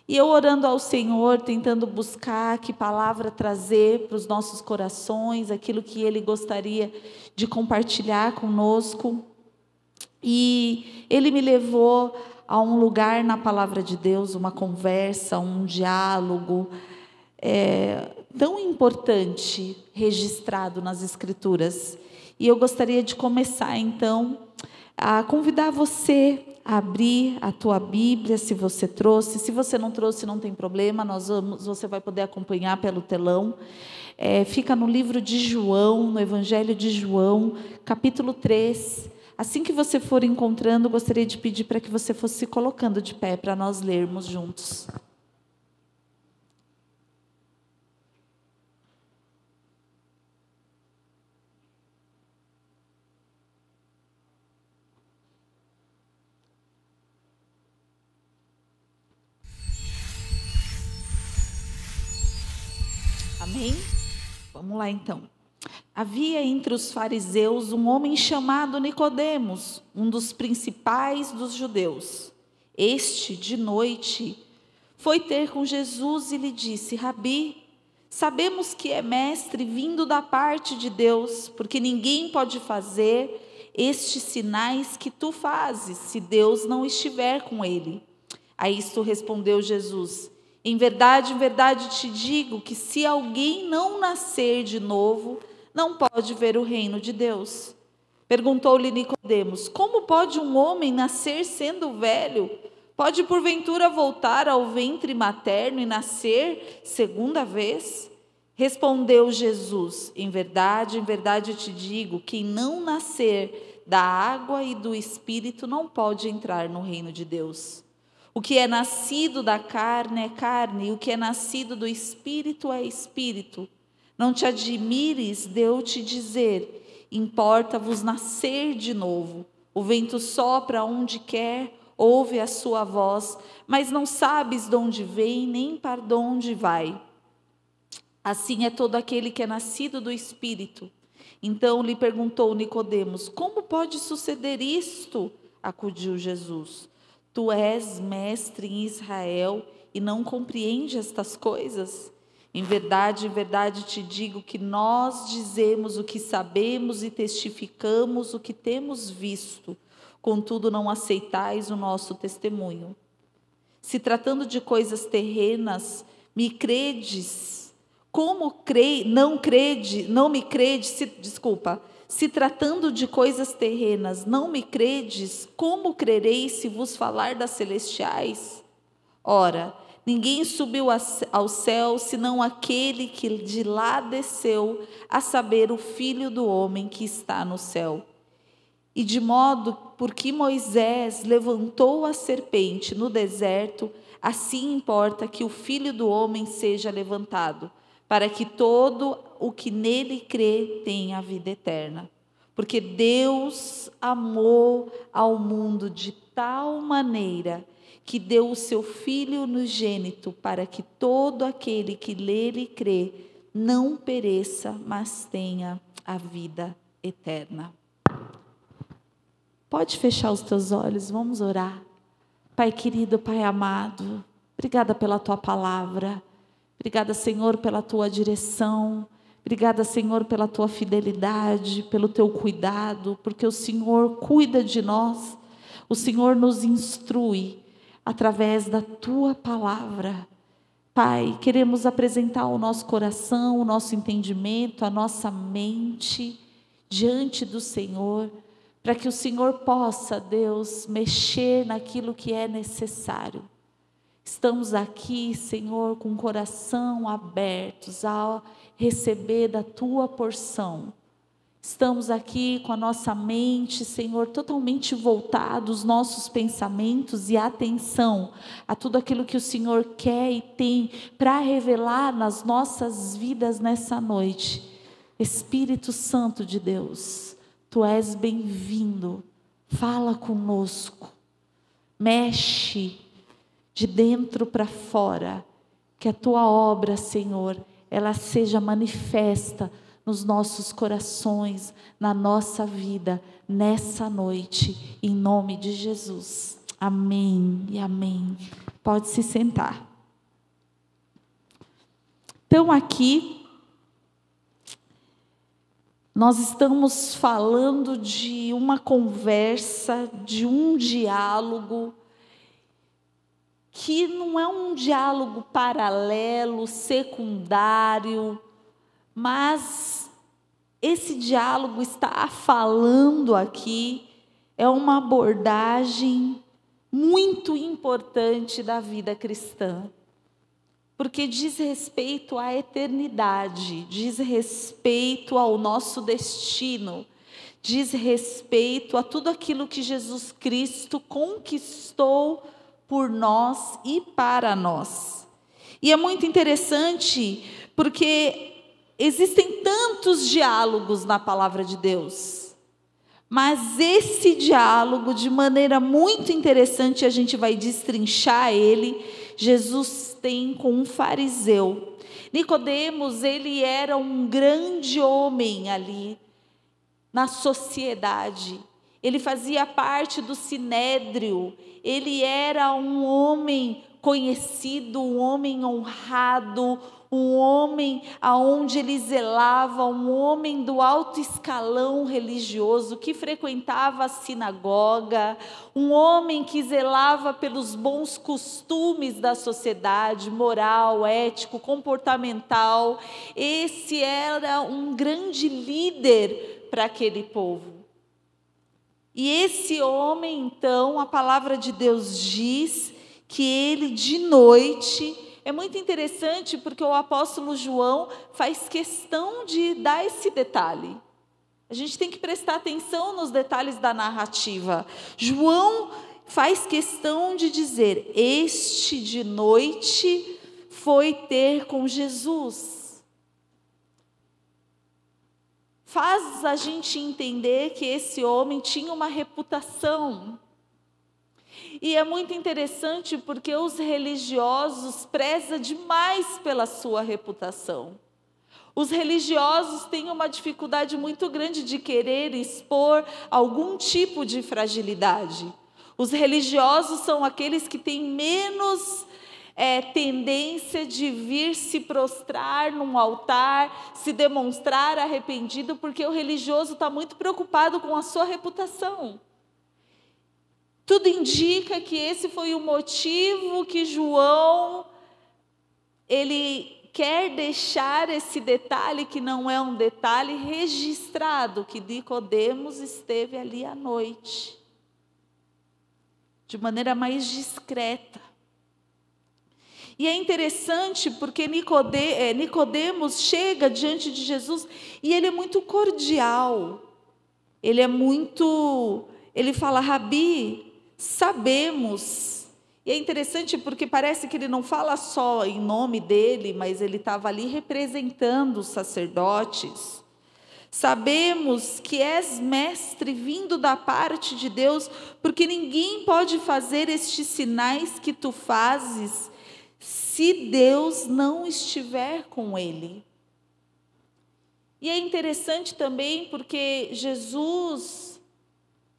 E eu orando ao Senhor, tentando buscar que palavra trazer para os nossos corações, aquilo que Ele gostaria de compartilhar conosco. E Ele me levou a um lugar na palavra de Deus, uma conversa, um diálogo tão importante registrado nas Escrituras. E eu gostaria de começar então a convidar você a abrir a tua Bíblia, se você trouxe. Se você não trouxe, não tem problema, você vai poder acompanhar pelo telão. Fica no livro de João, no Evangelho de João, capítulo 3. Assim que você for encontrando, gostaria de pedir para que você fosse se colocando de pé para nós lermos juntos. Amém? Vamos lá então. Havia entre os fariseus um homem chamado Nicodemos, um dos principais dos judeus. Este, de noite, foi ter com Jesus e lhe disse: Rabi, sabemos que é mestre vindo da parte de Deus, porque ninguém pode fazer estes sinais que tu fazes, se Deus não estiver com ele. A isto respondeu Jesus: em verdade te digo que se alguém não nascer de novo, não pode ver o reino de Deus. Perguntou-lhe Nicodemos: como pode um homem nascer sendo velho? Pode porventura voltar ao ventre materno e nascer segunda vez? Respondeu Jesus: em verdade te digo, quem não nascer da água e do Espírito não pode entrar no reino de Deus. O que é nascido da carne é carne, e o que é nascido do Espírito é Espírito. Não te admires de eu te dizer: importa-vos nascer de novo. O vento sopra onde quer, ouve a sua voz, mas não sabes de onde vem, nem para onde vai. Assim é todo aquele que é nascido do Espírito. Então lhe perguntou Nicodemos: como pode suceder isto? Acudiu Jesus: tu és mestre em Israel e não compreende estas coisas? Em verdade te digo que nós dizemos o que sabemos e testificamos o que temos visto, contudo não aceitais o nosso testemunho. Se tratando de coisas terrenas, me credes? Se tratando de coisas terrenas, não me credes? Como crereis se vos falar das celestiais? Ora, ninguém subiu ao céu, senão aquele que de lá desceu, a saber, o Filho do homem que está no céu. E de modo, porque Moisés levantou a serpente no deserto, assim importa que o Filho do homem seja levantado, para que todo o que nele crê tenha a vida eterna. Porque Deus amou ao mundo de tal maneira que deu o seu Filho unigênito, para que todo aquele que nele crê não pereça, mas tenha a vida eterna. Pode fechar os teus olhos, vamos orar. Pai querido, Pai amado, obrigada pela Tua palavra. Obrigada, Senhor, pela Tua direção. Obrigada, Senhor, pela Tua fidelidade, pelo Teu cuidado, porque o Senhor cuida de nós. O Senhor nos instrui através da Tua palavra. Pai, queremos apresentar o nosso coração, o nosso entendimento, a nossa mente diante do Senhor, para que o Senhor possa, Deus, mexer naquilo que é necessário. Estamos aqui, Senhor, com o coração abertos a receber da Tua porção. Estamos aqui com a nossa mente, Senhor, totalmente voltados, nossos pensamentos e atenção a tudo aquilo que o Senhor quer e tem para revelar nas nossas vidas nessa noite. Espírito Santo de Deus, Tu és bem-vindo, fala conosco, mexe de dentro para fora, que a Tua obra, Senhor, ela seja manifesta nos nossos corações, na nossa vida, nessa noite, em nome de Jesus. Amém e amém. Pode se sentar. Então aqui nós estamos falando de uma conversa, de um diálogo, que não é um diálogo paralelo, secundário, mas esse diálogo está falando aqui, é uma abordagem muito importante da vida cristã, porque diz respeito à eternidade, diz respeito ao nosso destino, diz respeito a tudo aquilo que Jesus Cristo conquistou por nós e para nós. E é muito interessante porque existem tantos diálogos na palavra de Deus, mas esse diálogo, de maneira muito interessante, a gente vai destrinchar ele, Jesus tem com um fariseu. Nicodemos, ele era um grande homem ali na sociedade. Ele fazia parte do sinédrio, ele era um homem conhecido, um homem honrado, um homem aonde ele zelava, um homem do alto escalão religioso, que frequentava a sinagoga, um homem que zelava pelos bons costumes da sociedade, moral, ético, comportamental. Esse era um grande líder para aquele povo. E esse homem, então, a palavra de Deus diz que ele de noite, é muito interessante porque o apóstolo João faz questão de dar esse detalhe. A gente tem que prestar atenção nos detalhes da narrativa. João faz questão de dizer, este de noite foi ter com Jesus. Faz a gente entender que esse homem tinha uma reputação. E é muito interessante porque os religiosos prezam demais pela sua reputação. Os religiosos têm uma dificuldade muito grande de querer expor algum tipo de fragilidade. Os religiosos são aqueles que têm menos tendência de vir se prostrar num altar, se demonstrar arrependido, porque o religioso está muito preocupado com a sua reputação. Tudo indica que esse foi o motivo que João, ele quer deixar esse detalhe, que não é um detalhe, registrado, que Nicodemos esteve ali à noite, de maneira mais discreta. E é interessante porque Nicodemos chega diante de Jesus e ele é muito cordial. Ele fala, Rabi, sabemos. E é interessante porque parece que ele não fala só em nome dele, mas ele estava ali representando os sacerdotes. Sabemos que és mestre vindo da parte de Deus, porque ninguém pode fazer estes sinais que tu fazes se Deus não estiver com ele. E é interessante também porque Jesus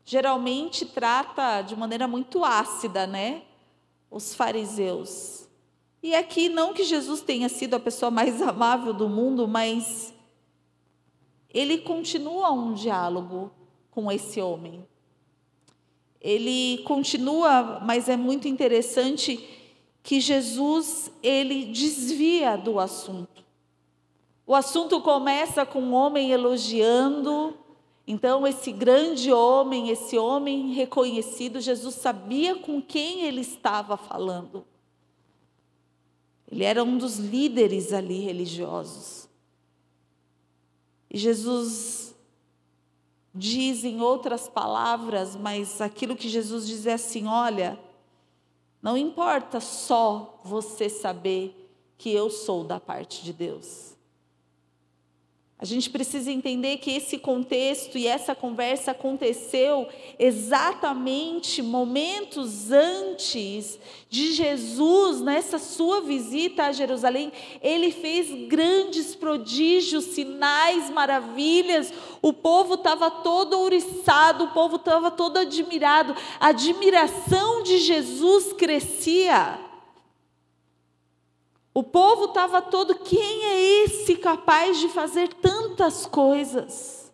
geralmente trata de maneira muito ácida, né, os fariseus. E aqui não que Jesus tenha sido a pessoa mais amável do mundo, mas ele continua um diálogo com esse homem. Ele continua, mas é muito interessante que Jesus, ele desvia do assunto. O assunto começa com um homem elogiando. Então, esse grande homem, esse homem reconhecido, Jesus sabia com quem ele estava falando. Ele era um dos líderes ali religiosos. E Jesus diz em outras palavras, mas aquilo que Jesus diz é assim, olha, não importa só você saber que eu sou da parte de Deus. A gente precisa entender que esse contexto e essa conversa aconteceu exatamente momentos antes de Jesus, nessa sua visita a Jerusalém. Ele fez grandes prodígios, sinais, maravilhas. O povo estava todo ouriçado, o povo estava todo admirado. A admiração de Jesus crescia. O povo estava todo, quem é esse capaz de fazer tantas coisas?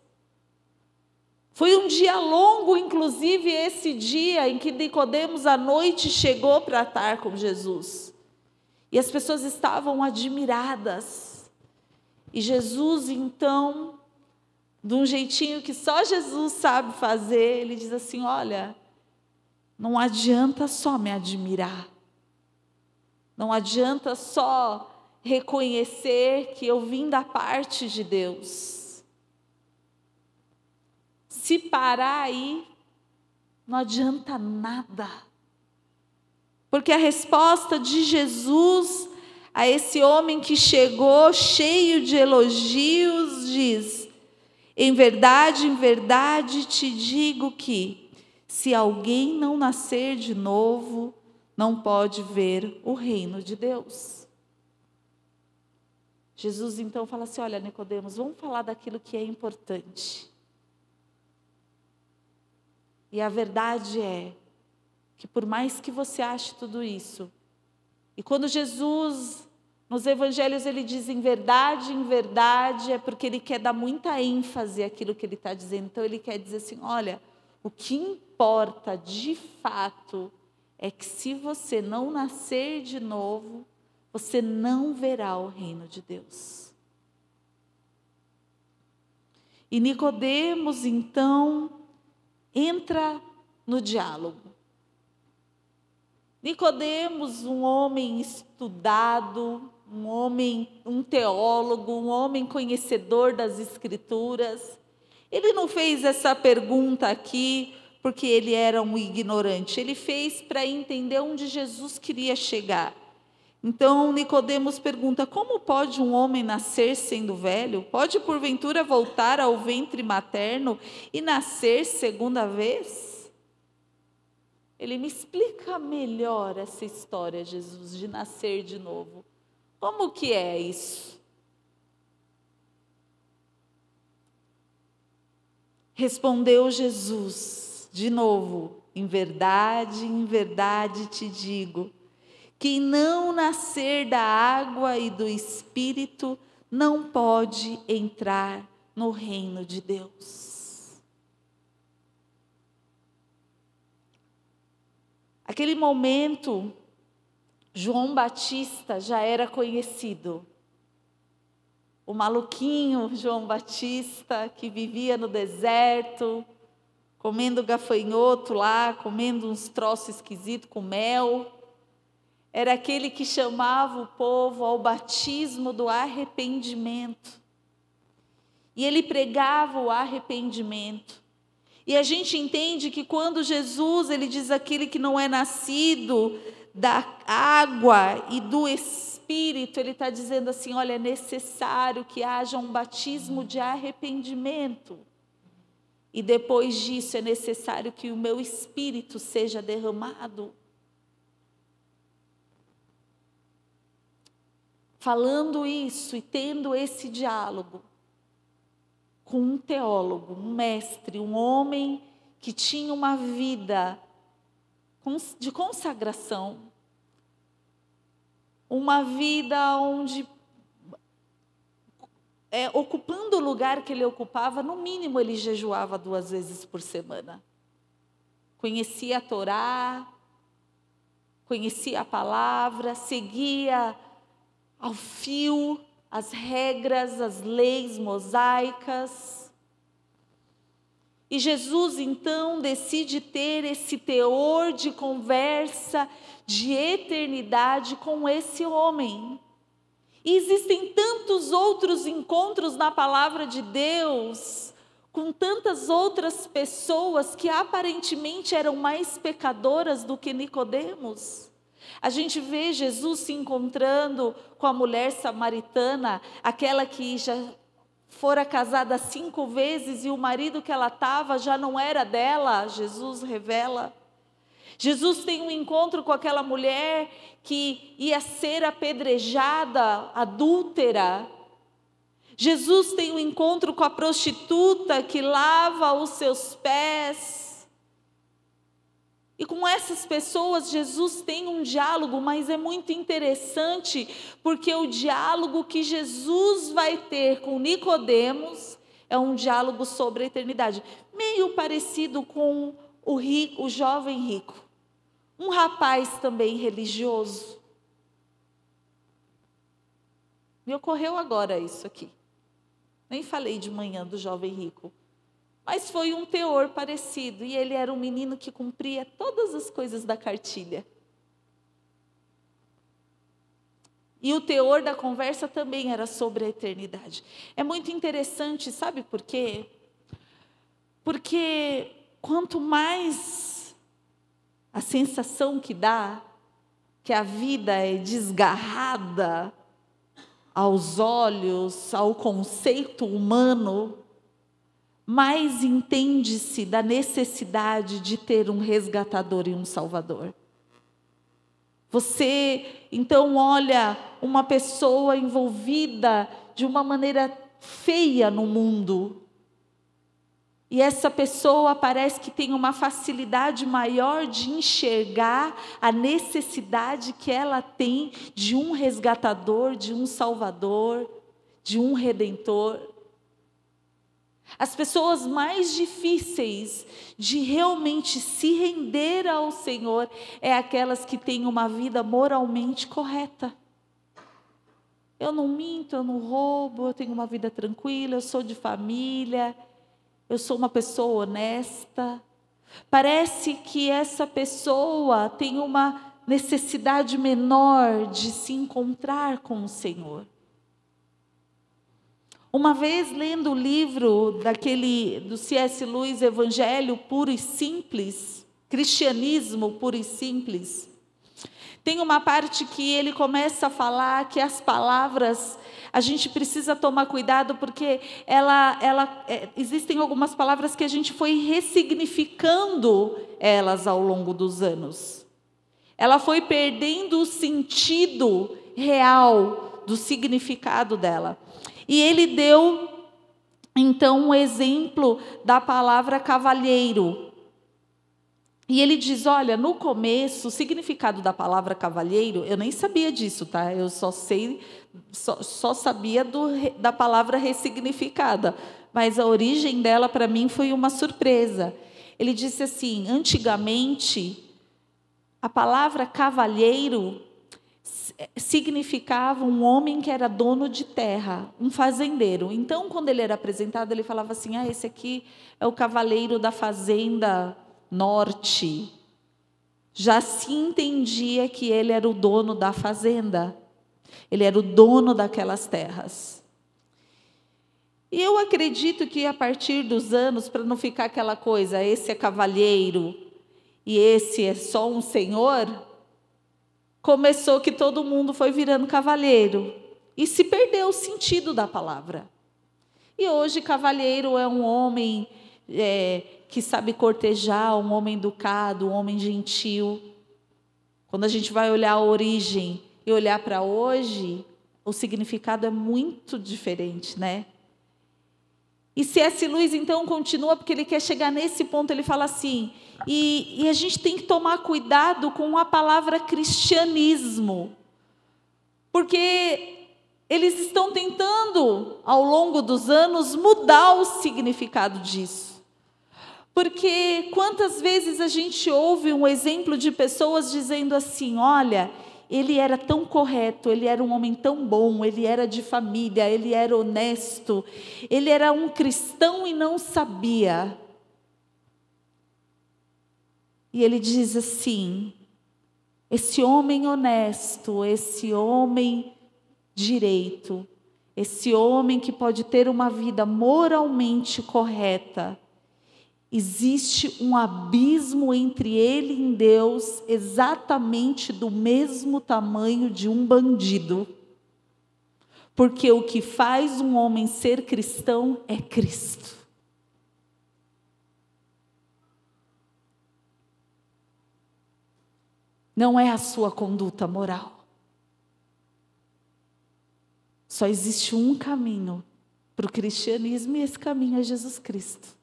Foi um dia longo, inclusive esse dia em que Nicodemos à noite chegou para estar com Jesus. E as pessoas estavam admiradas. E Jesus, então, de um jeitinho que só Jesus sabe fazer, ele diz assim: olha, não adianta só me admirar. Não adianta só reconhecer que eu vim da parte de Deus. Se parar aí, não adianta nada. Porque a resposta de Jesus a esse homem que chegou cheio de elogios diz: em verdade te digo que, se alguém não nascer de novo, não pode ver o reino de Deus. Jesus então fala assim: olha, Nicodemos, vamos falar daquilo que é importante. E a verdade é que por mais que você ache tudo isso, e quando Jesus, nos evangelhos, ele diz em verdade, é porque ele quer dar muita ênfase àquilo que ele está dizendo. Então ele quer dizer assim: olha, o que importa de fato é que se você não nascer de novo, você não verá o reino de Deus. E Nicodemos, então, entra no diálogo. Nicodemos, um homem estudado, um teólogo, um homem conhecedor das Escrituras, ele não fez essa pergunta aqui porque ele era um ignorante, ele fez para entender onde Jesus queria chegar. Então Nicodemos pergunta: como pode um homem nascer sendo velho? Pode porventura voltar ao ventre materno e nascer segunda vez? Ele me explica melhor essa história, Jesus, de nascer de novo. Como que é isso? Respondeu Jesus, de novo: em verdade te digo, quem não nascer da água e do Espírito não pode entrar no reino de Deus. Aquele momento, João Batista já era conhecido. O maluquinho João Batista, que vivia no deserto, comendo gafanhoto lá, comendo uns troços esquisitos com mel. Era aquele que chamava o povo ao batismo do arrependimento. E ele pregava o arrependimento. E a gente entende que quando Jesus, ele diz aquele que não é nascido da água e do Espírito, ele está dizendo assim: olha, é necessário que haja um batismo de arrependimento. E depois disso é necessário que o meu Espírito seja derramado. Falando isso e tendo esse diálogo com um teólogo, um mestre, um homem que tinha uma vida de consagração, uma vida onde, ocupando o lugar que ele ocupava, no mínimo ele jejuava 2 vezes por semana. Conhecia a Torá, conhecia a palavra, seguia ao fio as regras, as leis mosaicas. E Jesus, então, decide ter esse teor de conversa, de eternidade com esse homem. E existem tantos outros encontros na palavra de Deus, com tantas outras pessoas que aparentemente eram mais pecadoras do que Nicodemos. A gente vê Jesus se encontrando com a mulher samaritana, aquela que já fora casada 5 vezes e o marido que ela estava já não era dela. Jesus revela. Jesus tem um encontro com aquela mulher que ia ser apedrejada, adúltera. Jesus tem um encontro com a prostituta que lava os seus pés. E com essas pessoas, Jesus tem um diálogo, mas é muito interessante, porque o diálogo que Jesus vai ter com Nicodemos é um diálogo sobre a eternidade, meio parecido com o jovem rico, um rapaz também religioso. Me ocorreu agora isso aqui. Nem falei de manhã do jovem rico. Mas foi um teor parecido. E ele era um menino que cumpria todas as coisas da cartilha. E o teor da conversa também era sobre a eternidade. É muito interessante, sabe por quê? Porque quanto mais a sensação que dá, que a vida é desgarrada aos olhos, ao conceito humano, mais entende-se da necessidade de ter um resgatador e um salvador. Você, então, olha uma pessoa envolvida de uma maneira feia no mundo, e essa pessoa parece que tem uma facilidade maior de enxergar a necessidade que ela tem de um resgatador, de um salvador, de um redentor. As pessoas mais difíceis de realmente se render ao Senhor é aquelas que têm uma vida moralmente correta. Eu não minto, eu não roubo, eu tenho uma vida tranquila, eu sou de família, eu sou uma pessoa honesta. Parece que essa pessoa tem uma necessidade menor de se encontrar com o Senhor. Uma vez lendo o livro do C.S. Lewis, Evangelho Puro e Simples, Cristianismo Puro e Simples, tem uma parte que ele começa a falar que as palavras, a gente precisa tomar cuidado, porque existem algumas palavras que a gente foi ressignificando elas ao longo dos anos. Ela foi perdendo o sentido real do significado dela. E ele deu, então, um exemplo da palavra cavalheiro. E ele diz, olha, no começo, o significado da palavra cavalheiro, eu nem sabia disso, tá? Eu só sabia da palavra ressignificada. Mas a origem dela, para mim, foi uma surpresa. Ele disse assim, antigamente, a palavra cavalheiro significava um homem que era dono de terra, um fazendeiro. Então, quando ele era apresentado, ele falava assim, esse aqui é o cavaleiro da fazenda norte. Já se entendia que ele era o dono da fazenda. Ele era o dono daquelas terras. E eu acredito que a partir dos anos, para não ficar aquela coisa, esse é cavalheiro e esse é só um senhor, começou que todo mundo foi virando cavalheiro e se perdeu o sentido da palavra. E hoje cavalheiro é um homem que sabe cortejar, um homem educado, um homem gentil. Quando a gente vai olhar a origem e olhar para hoje, o significado é muito diferente, né? E C.S. Lewis, então, continua, porque ele quer chegar nesse ponto, ele fala assim, e a gente tem que tomar cuidado com a palavra cristianismo, porque eles estão tentando, ao longo dos anos, mudar o significado disso. Porque quantas vezes a gente ouve um exemplo de pessoas dizendo assim, olha, ele era tão correto, ele era um homem tão bom, ele era de família, ele era honesto, ele era um cristão e não sabia. E ele diz assim, esse homem honesto, esse homem direito, esse homem que pode ter uma vida moralmente correta, existe um abismo entre ele e Deus exatamente do mesmo tamanho de um bandido. Porque o que faz um homem ser cristão é Cristo. Não é a sua conduta moral. Só existe um caminho para o cristianismo e esse caminho é Jesus Cristo.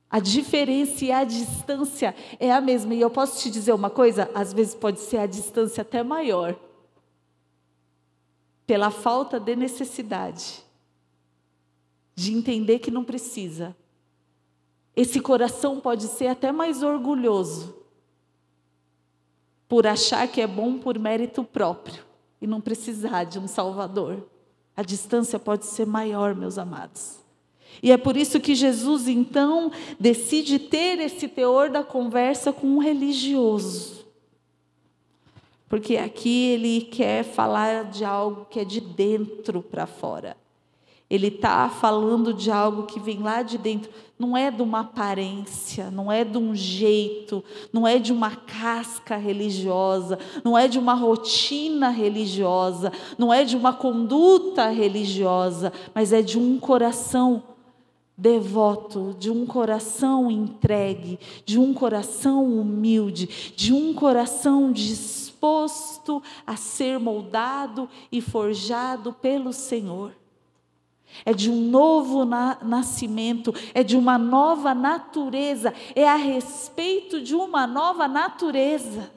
A diferença e a distância é a mesma. E eu posso te dizer uma coisa? Às vezes pode ser a distância até maior. Pela falta de necessidade. De entender que não precisa. Esse coração pode ser até mais orgulhoso. Por achar que é bom por mérito próprio. E não precisar de um Salvador. A distância pode ser maior, meus amados. E é por isso que Jesus, então, decide ter esse teor da conversa com um religioso. Porque aqui ele quer falar de algo que é de dentro para fora. Ele está falando de algo que vem lá de dentro. Não é de uma aparência, não é de um jeito, não é de uma casca religiosa, não é de uma rotina religiosa, não é de uma conduta religiosa, mas é de um coração devoto, de um coração entregue, de um coração humilde, de um coração disposto a ser moldado e forjado pelo Senhor. É de um novo nascimento, é de uma nova natureza, é a respeito de uma nova natureza.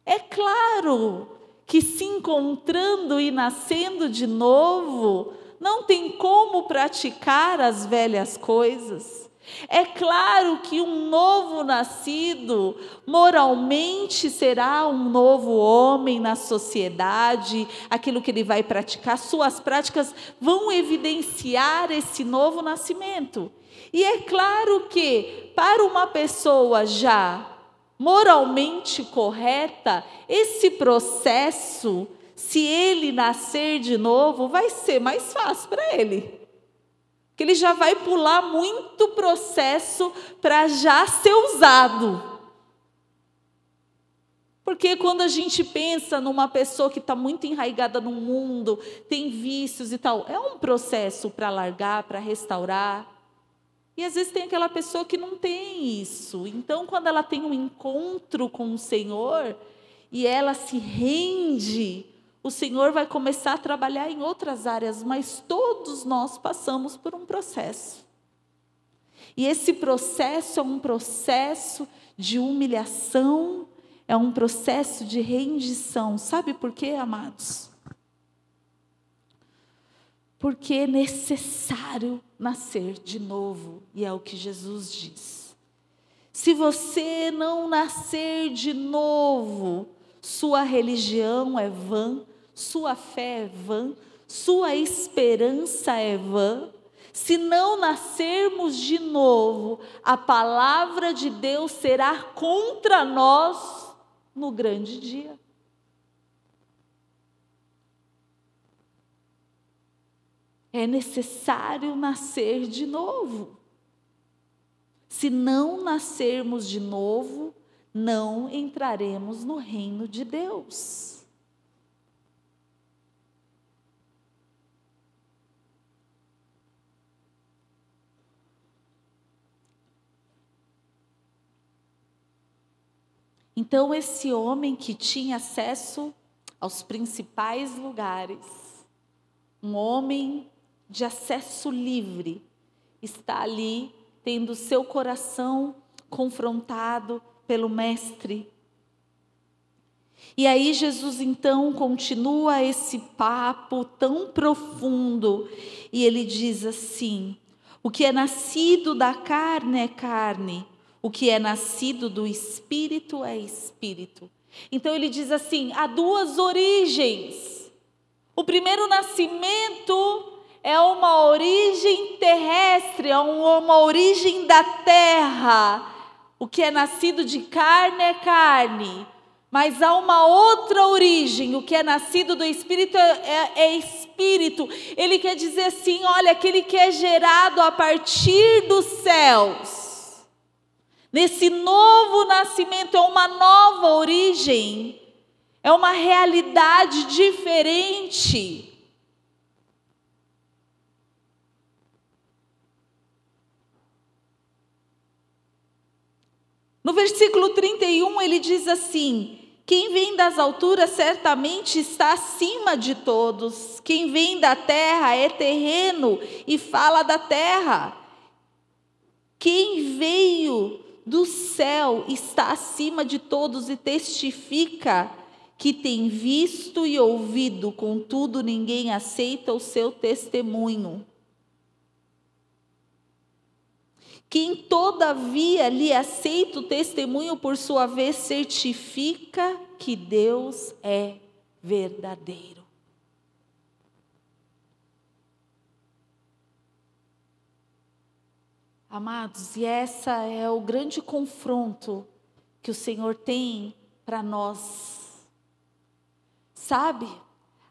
É claro que se encontrando e nascendo de novo, não tem como praticar as velhas coisas. É claro que um novo nascido moralmente será um novo homem na sociedade, aquilo que ele vai praticar, suas práticas vão evidenciar esse novo nascimento. E é claro que para uma pessoa já moralmente correta, esse processo, se ele nascer de novo, vai ser mais fácil para ele. Que ele já vai pular muito processo para já ser usado. Porque quando a gente pensa numa pessoa que está muito enraizada no mundo, tem vícios e tal, é um processo para largar, para restaurar. E às vezes tem aquela pessoa que não tem isso. Então, quando ela tem um encontro com o Senhor e ela se rende, o Senhor vai começar a trabalhar em outras áreas, mas todos nós passamos por um processo. E esse processo é um processo de humilhação, é um processo de rendição. Sabe por quê, amados? Porque é necessário nascer de novo, e é o que Jesus diz. Se você não nascer de novo, sua religião é vã, sua fé é vã, sua esperança é vã. Se não nascermos de novo, a palavra de Deus será contra nós no grande dia. É necessário nascer de novo. Se não nascermos de novo, não entraremos no reino de Deus. Então, esse homem que tinha acesso aos principais lugares, um homem de acesso livre, está ali tendo seu coração confrontado pelo Mestre. E aí Jesus então continua esse papo tão profundo e ele diz assim: o que é nascido da carne é carne, o que é nascido do Espírito é Espírito. Então ele diz assim, há duas origens. O primeiro nascimento é uma origem terrestre, é uma origem da terra. O que é nascido de carne é carne. Mas há uma outra origem, o que é nascido do Espírito é Espírito. Ele quer dizer assim, olha, aquele que é gerado a partir dos céus. Nesse novo nascimento, é uma nova origem, é uma realidade diferente. No versículo 31, ele diz assim: quem vem das alturas certamente está acima de todos. Quem vem da terra é terreno e fala da terra. Quem veio do céu está acima de todos e testifica que tem visto e ouvido, contudo ninguém aceita o seu testemunho. Quem todavia lhe aceita o testemunho, por sua vez, certifica que Deus é verdadeiro. Amados, e essa é o grande confronto que o Senhor tem para nós. Sabe,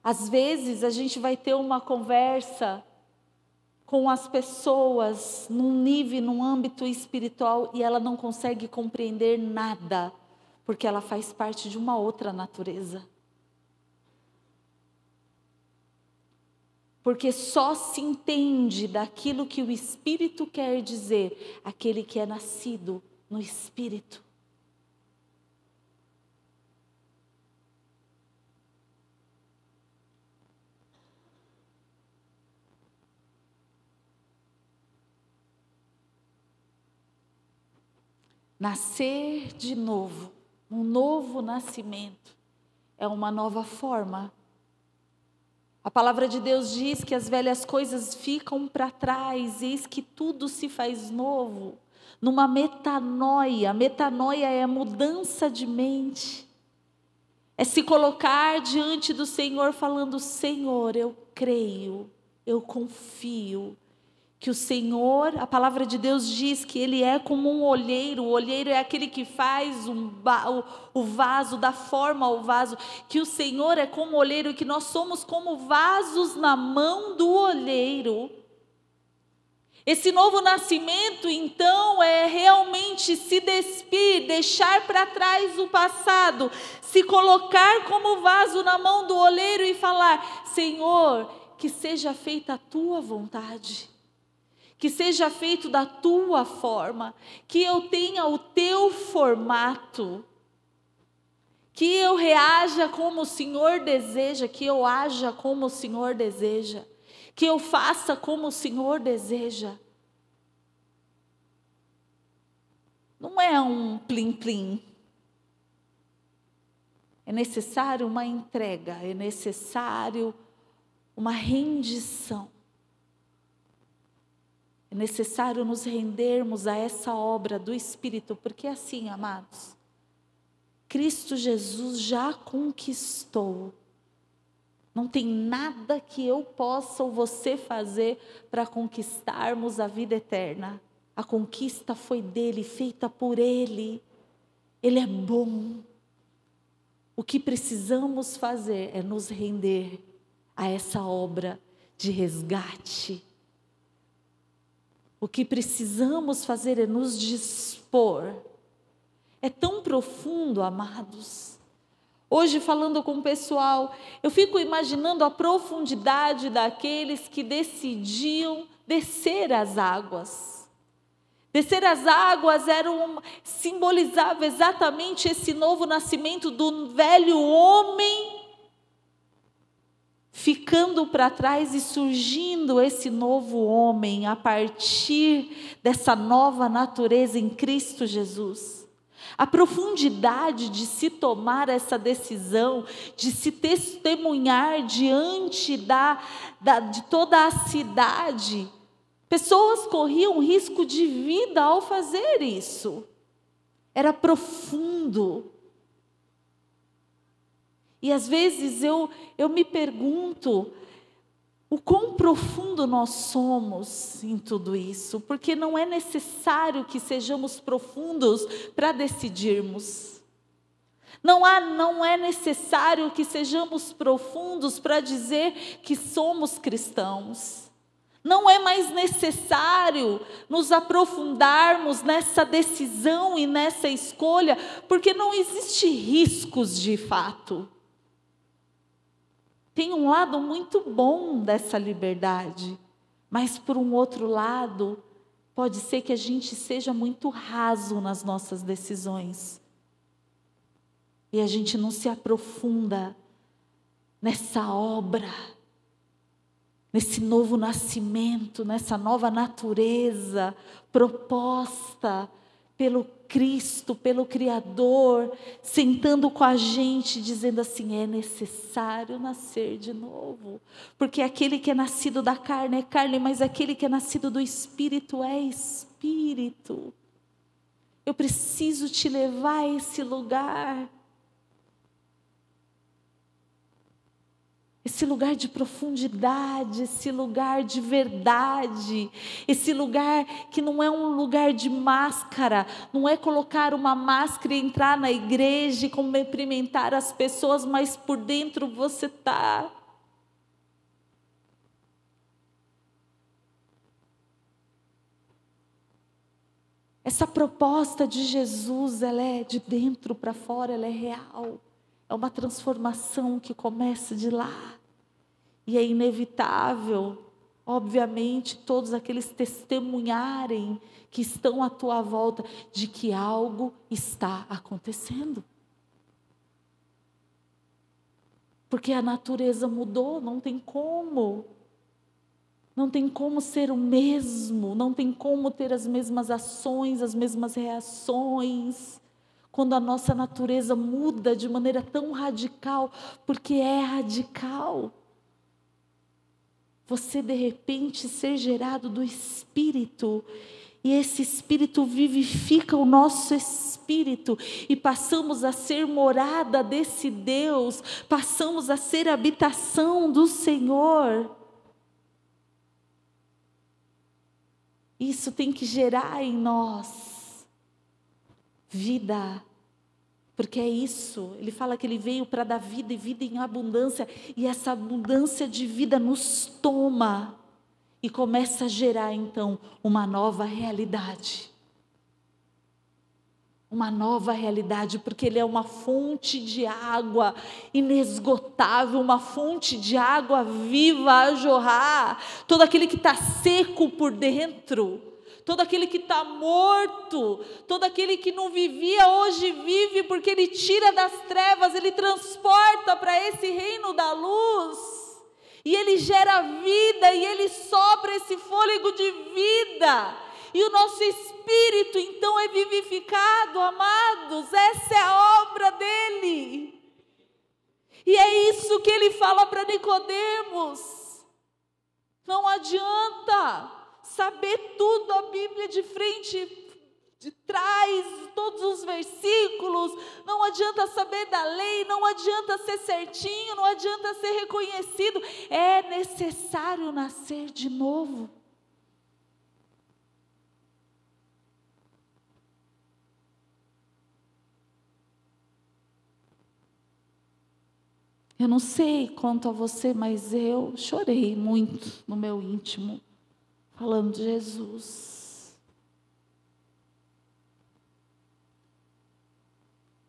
às vezes a gente vai ter uma conversa com as pessoas num nível, num âmbito espiritual, e ela não consegue compreender nada, porque ela faz parte de uma outra natureza. Porque só se entende daquilo que o Espírito quer dizer aquele que é nascido no Espírito. Nascer de novo, um novo nascimento, é uma nova forma. A palavra de Deus diz que as velhas coisas ficam para trás, eis que tudo se faz novo, numa metanoia. Metanoia é mudança de mente, é se colocar diante do Senhor falando: Senhor, eu creio, eu confio, que o Senhor, a palavra de Deus diz que Ele é como um olheiro. O olheiro é aquele que faz o vaso, dá forma ao vaso. Que o Senhor é como olheiro e que nós somos como vasos na mão do olheiro. Esse novo nascimento, então, é realmente se despir, deixar para trás o passado, se colocar como vaso na mão do olheiro e falar: Senhor, que seja feita a Tua vontade. Que seja feito da Tua forma, que eu tenha o Teu formato, que eu reaja como o Senhor deseja, que eu haja como o Senhor deseja, que eu faça como o Senhor deseja. Não é um plim-plim. É necessário uma entrega, é necessário uma rendição. É necessário nos rendermos a essa obra do Espírito, porque assim, amados, Cristo Jesus já conquistou. Não tem nada que eu possa ou você fazer para conquistarmos a vida eterna. A conquista foi dele, feita por ele. Ele é bom. O que precisamos fazer é nos render a essa obra de resgate. O que precisamos fazer é nos dispor. É tão profundo, amados. Hoje, falando com o pessoal, eu fico imaginando a profundidade daqueles que decidiam descer as águas. Descer as águas simbolizava exatamente esse novo nascimento do velho homem, ficando para trás e surgindo esse novo homem a partir dessa nova natureza em Cristo Jesus. A profundidade de se tomar essa decisão, de se testemunhar diante de toda a cidade. Pessoas corriam risco de vida ao fazer isso. Era profundo. E às vezes eu me pergunto o quão profundo nós somos em tudo isso, porque não é necessário que sejamos profundos para decidirmos. Não é necessário que sejamos profundos para dizer que somos cristãos. Não é mais necessário nos aprofundarmos nessa decisão e nessa escolha, porque não existe riscos de fato. Tem um lado muito bom dessa liberdade, mas por um outro lado, pode ser que a gente seja muito raso nas nossas decisões. E a gente não se aprofunda nessa obra nesse novo nascimento, nessa nova natureza proposta pelo Cristo, pelo Criador, sentando com a gente, dizendo assim: é necessário nascer de novo, porque aquele que é nascido da carne é carne, mas aquele que é nascido do Espírito é Espírito. Eu preciso te levar a esse lugar. Esse lugar de profundidade, esse lugar de verdade, esse lugar que não é um lugar de máscara, não é colocar uma máscara e entrar na igreja e cumprimentar as pessoas, mas por dentro você está. Essa proposta de Jesus, ela é de dentro para fora, ela é real. É uma transformação que começa de lá. E é inevitável, obviamente, todos aqueles testemunharem que estão à tua volta de que algo está acontecendo. Porque a natureza mudou, não tem como. Não tem como ser o mesmo, não tem como ter as mesmas ações, as mesmas reações. Quando a nossa natureza muda de maneira tão radical, porque é radical. Você de repente ser gerado do Espírito, e esse Espírito vivifica o nosso espírito, e passamos a ser morada desse Deus, passamos a ser habitação do Senhor. Isso tem que gerar em nós vida, porque é isso, ele fala que ele veio para dar vida e vida em abundância, e essa abundância de vida nos toma e começa a gerar então uma nova realidade. Uma nova realidade, porque ele é uma fonte de água inesgotável, uma fonte de água viva a jorrar. Todo aquele que está seco por dentro, todo aquele que está morto, todo aquele que não vivia, hoje vive, porque ele tira das trevas, ele transporta para esse reino da luz, e ele gera vida, e ele sopra esse fôlego de vida, e o nosso espírito então é vivificado, amados. Essa é a obra dele, e é isso que ele fala para Nicodemos. Não adianta saber tudo, a Bíblia de frente, de trás, todos os versículos, não adianta saber da lei, não adianta ser certinho, não adianta ser reconhecido, é necessário nascer de novo. Eu não sei quanto a você, mas eu chorei muito no meu íntimo, falando de Jesus.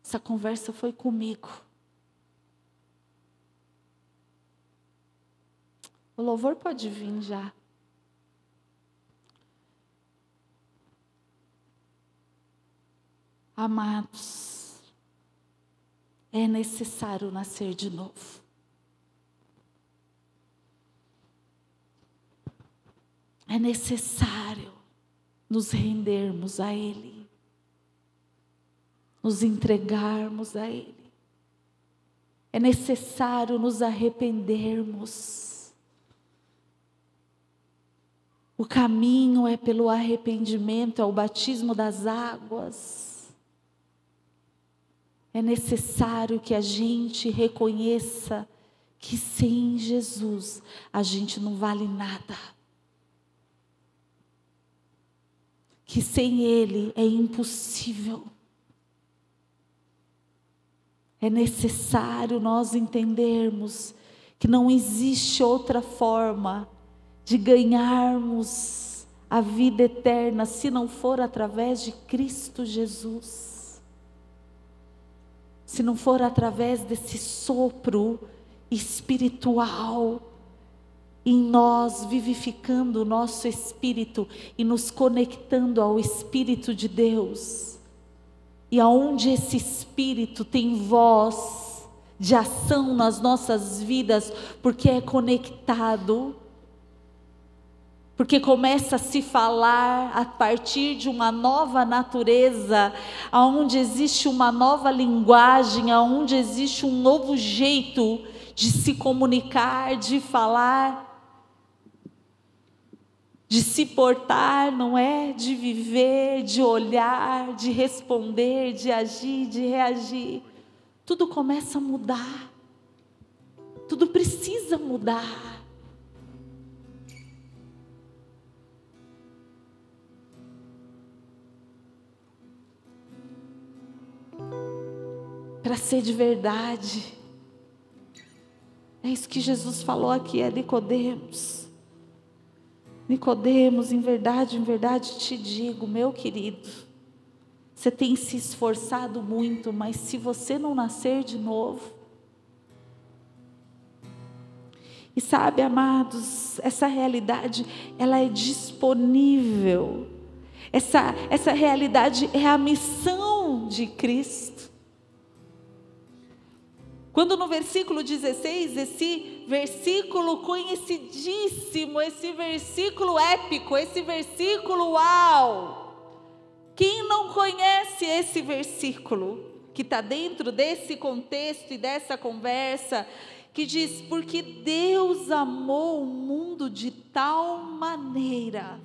Essa conversa foi comigo. O louvor pode vir já. Amados, é necessário nascer de novo. É necessário nos rendermos a Ele, nos entregarmos a Ele. É necessário nos arrependermos. O caminho é pelo arrependimento, é o batismo das águas. É necessário que a gente reconheça que sem Jesus a gente não vale nada. Que sem Ele é impossível. É necessário nós entendermos que não existe outra forma de ganharmos a vida eterna se não for através de Cristo Jesus. Se não for através desse sopro espiritual em nós, vivificando o nosso espírito e nos conectando ao Espírito de Deus. E aonde esse Espírito tem voz de ação nas nossas vidas, porque é conectado Porque começa a se falar a partir de uma nova natureza, onde existe uma nova linguagem, onde existe um novo jeito de se comunicar, de falar, de se portar, não é? De viver, de olhar, de responder, de agir, de reagir. Tudo começa a mudar. Tudo precisa mudar. Para ser de verdade. É isso que Jesus falou aqui a Nicodemos. Nicodemos, em verdade te digo, meu querido, você tem se esforçado muito, mas se você não nascer de novo, e sabe, amados, essa realidade, ela é disponível, essa realidade é a missão de Cristo. Quando no versículo 16, esse versículo conhecidíssimo, esse versículo épico, esse versículo uau! Quem não conhece esse versículo, que está dentro desse contexto e dessa conversa, que diz, porque Deus amou o mundo de tal maneira,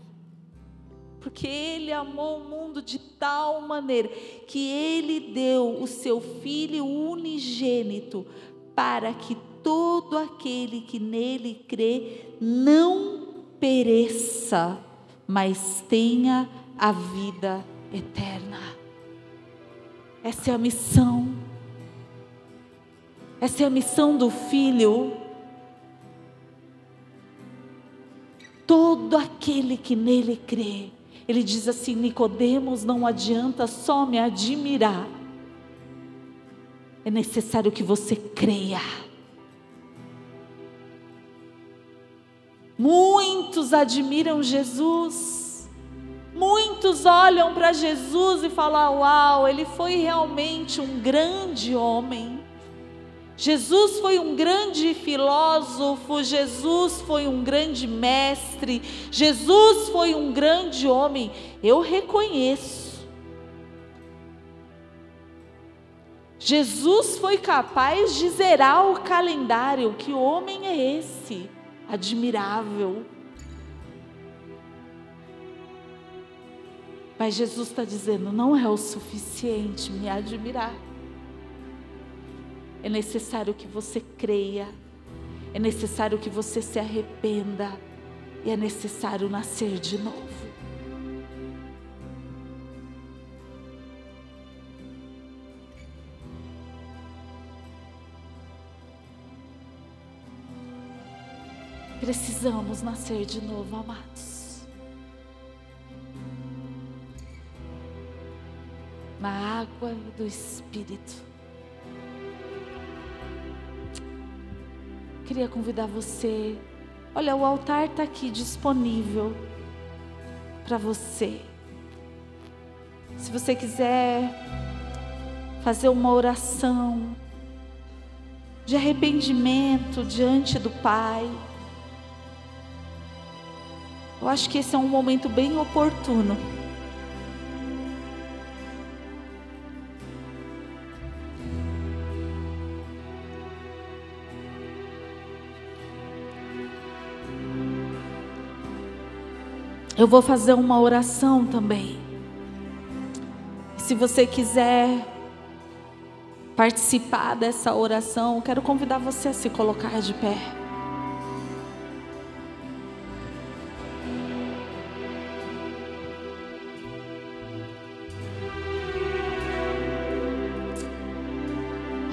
porque Ele amou o mundo de tal maneira, que Ele deu o seu Filho unigênito, para que todo aquele que nele crê, não pereça, mas tenha a vida eterna. Essa é a missão. Essa é a missão do Filho. Todo aquele que nele crê. Ele diz assim, Nicodemos, não adianta só me admirar. É necessário que você creia. Muitos admiram Jesus. Muitos olham para Jesus e falam, uau, ele foi realmente um grande homem. Jesus foi um grande filósofo, Jesus foi um grande mestre, Jesus foi um grande homem. Eu reconheço. Jesus foi capaz de zerar o calendário. Que homem é esse? Admirável. Mas Jesus está dizendo, não é o suficiente me admirar. É necessário que você creia, é necessário que você se arrependa, e é necessário nascer de novo. Precisamos nascer de novo, amados. Na água do Espírito. Queria convidar você, olha, o altar está aqui disponível para você. Se você quiser fazer uma oração de arrependimento diante do Pai, eu acho que esse é um momento bem oportuno. Eu vou fazer uma oração também. Se você quiser participar dessa oração, eu quero convidar você a se colocar de pé.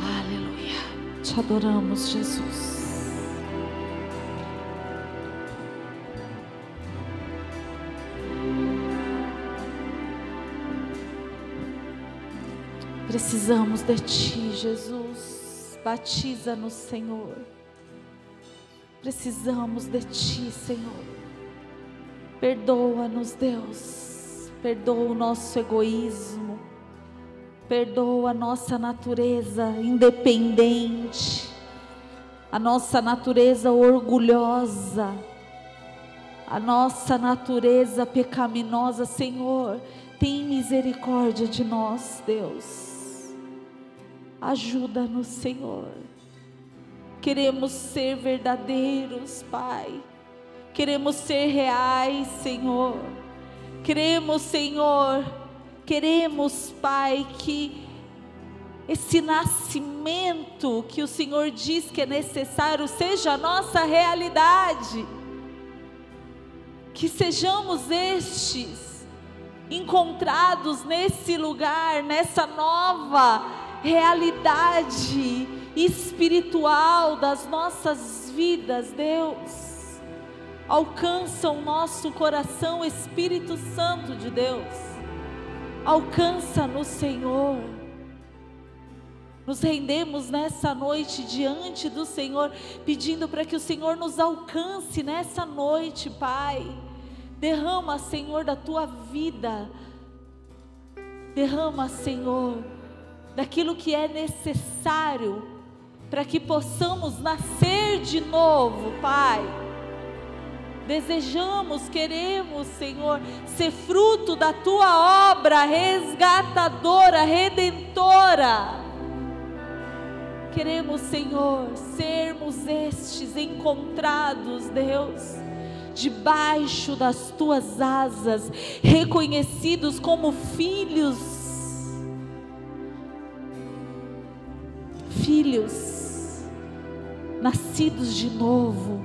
Aleluia. Te adoramos, Jesus. Precisamos de Ti, Jesus. Batiza-nos, Senhor. Precisamos de Ti, Senhor. Perdoa-nos, Deus. Perdoa o nosso egoísmo. Perdoa a nossa natureza independente. A nossa natureza orgulhosa. a nossa natureza pecaminosa. Senhor, tem misericórdia de nós, Deus. Ajuda-nos, Senhor. Queremos ser verdadeiros, Pai. Queremos ser reais, Senhor. Queremos, Senhor, Pai, que esse nascimento que o Senhor diz que é necessário seja a nossa realidade. Que sejamos estes encontrados nesse lugar, nessa nova realidade espiritual das nossas vidas, Deus. Alcança o nosso coração, Espírito Santo de Deus. Alcança-nos, Senhor. Nos rendemos nessa noite diante do Senhor, pedindo para que o Senhor nos alcance nessa noite, Pai. Derrama, Senhor, da tua vida. Derrama, Senhor, daquilo que é necessário para que possamos nascer de novo, Pai. Desejamos, queremos, Senhor, ser fruto da tua obra resgatadora, redentora. Queremos, Senhor, sermos estes encontrados, Deus, debaixo das tuas asas, reconhecidos como filhos, nascidos de novo,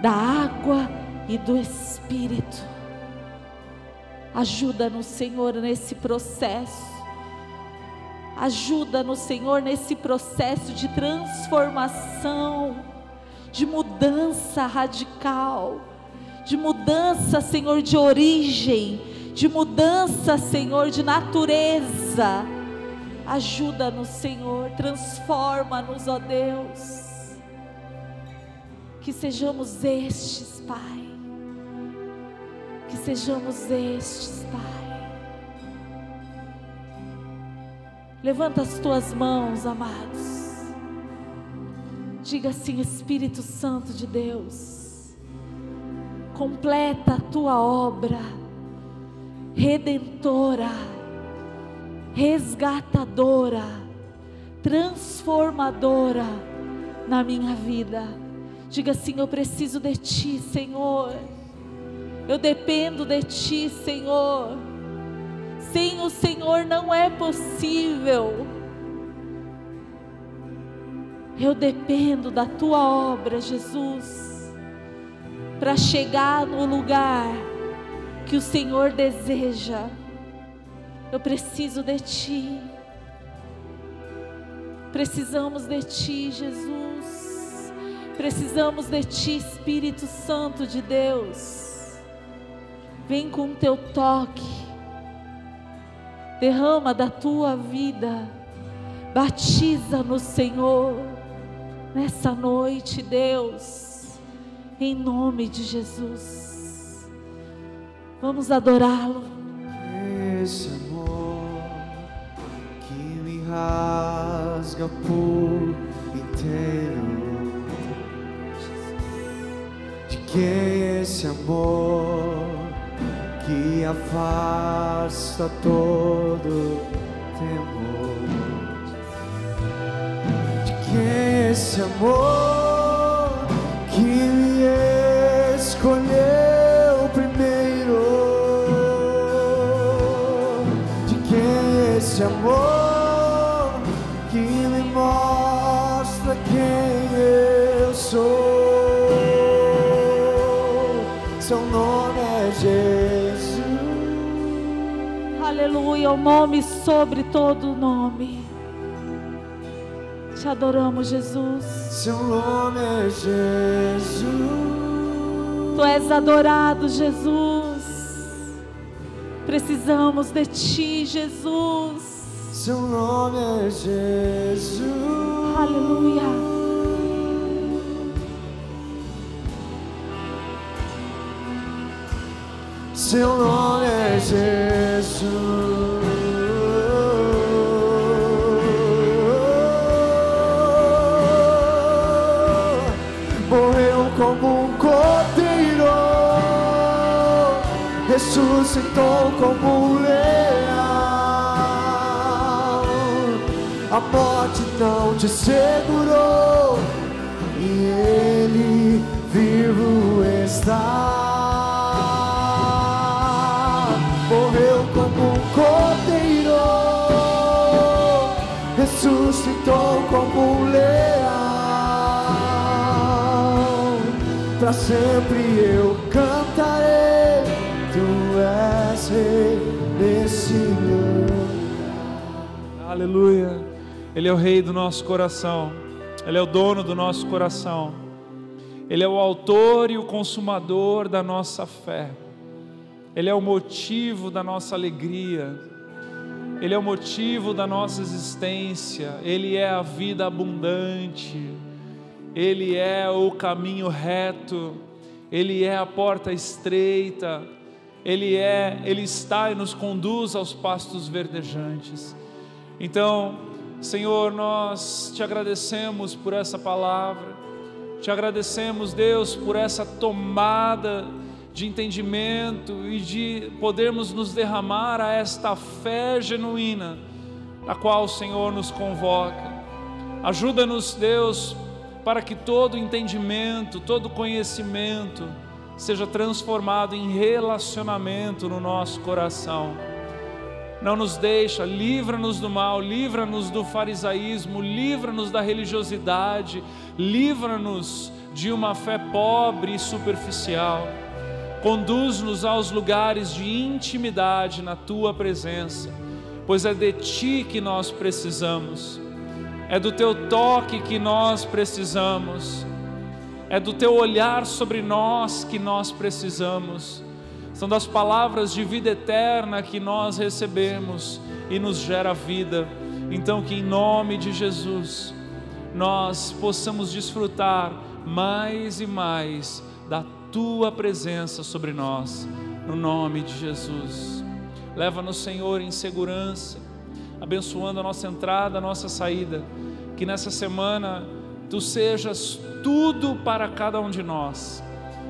da água e do Espírito. Ajuda-nos, Senhor, nesse processo. Ajuda-nos, Senhor, nesse processo de transformação, de mudança radical, de mudança, Senhor, de origem, de mudança, Senhor, de natureza. Ajuda-nos, Senhor, transforma-nos, ó Deus. Que sejamos estes, Pai. Que sejamos estes, Pai. Levanta as tuas mãos, amados. Diga assim: Espírito Santo de Deus, completa a tua obra redentora, resgatadora, transformadora na minha vida. Diga assim: eu preciso de ti, Senhor. Eu dependo de ti, Senhor. Sem o Senhor não é possível. Eu dependo da tua obra, Jesus, para chegar no lugar que o Senhor deseja. Eu preciso de ti. Precisamos de ti, Jesus. Precisamos de ti, Espírito Santo de Deus. Vem com o teu toque. Derrama da tua vida. Batiza-nos, Senhor, nessa noite, Deus, em nome de Jesus. Vamos adorá-lo. Esse amor que me rasga por inteiro. De quem é esse amor que afasta todo temor? De quem é esse amor que me escolheu primeiro? De quem é esse amor que me mostra quem eu sou? Seu nome é Jesus. Aleluia, o nome sobre todo nome. Te adoramos, Jesus. Seu nome é Jesus. Tu és adorado, Jesus. Precisamos de ti, Jesus. Seu nome é Jesus. Aleluia. Seu nome é Jesus. Morreu como um cordeiro ressuscitou como um leão. A morte não te segurou, e Ele vivo está. Morreu como um cordeiro, ressuscitou como um leão. Pra sempre eu cantarei, Tu és rei nesse lugar. Aleluia. Ele é o rei do nosso coração. Ele é o dono do nosso coração. Ele é o autor e o consumador da nossa fé. Ele é o motivo da nossa alegria. Ele é o motivo da nossa existência. Ele é a vida abundante. Ele é o caminho reto. Ele é a porta estreita. Ele está e nos conduz aos pastos verdejantes. Então, Senhor, nós te agradecemos por essa palavra. Te agradecemos, Deus, por essa tomada de entendimento e de podermos nos derramar a esta fé genuína, a qual o Senhor nos convoca. Ajuda-nos, Deus, para que todo entendimento, todo conhecimento seja transformado em relacionamento no nosso coração. Não nos deixa, livra-nos do mal, livra-nos do farisaísmo, livra-nos da religiosidade, livra-nos de uma fé pobre e superficial. Conduz-nos aos lugares de intimidade na Tua presença, pois é de Ti que nós precisamos, é do Teu toque que nós precisamos, é do Teu olhar sobre nós que nós precisamos. São das palavras de vida eterna que nós recebemos e nos gera vida. Então que em nome de Jesus nós possamos desfrutar mais e mais da Tua presença sobre nós, no nome de Jesus. Leva-nos, Senhor, em segurança, abençoando a nossa entrada, a nossa saída. Que nessa semana Tu sejas tudo para cada um de nós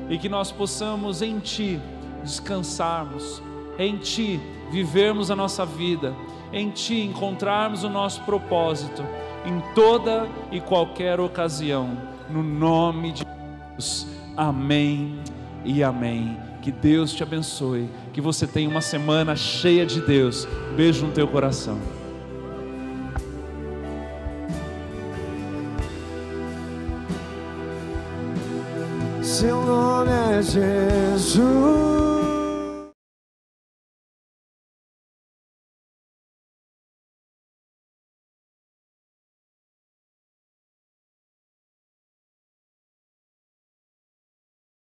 e que nós possamos em Ti descansarmos, em Ti vivermos a nossa vida, em Ti encontrarmos o nosso propósito em toda e qualquer ocasião, no nome de Jesus, amém e amém. Que Deus te abençoe, que você tenha uma semana cheia de Deus. Beijo no teu coração. Seu nome é Jesus.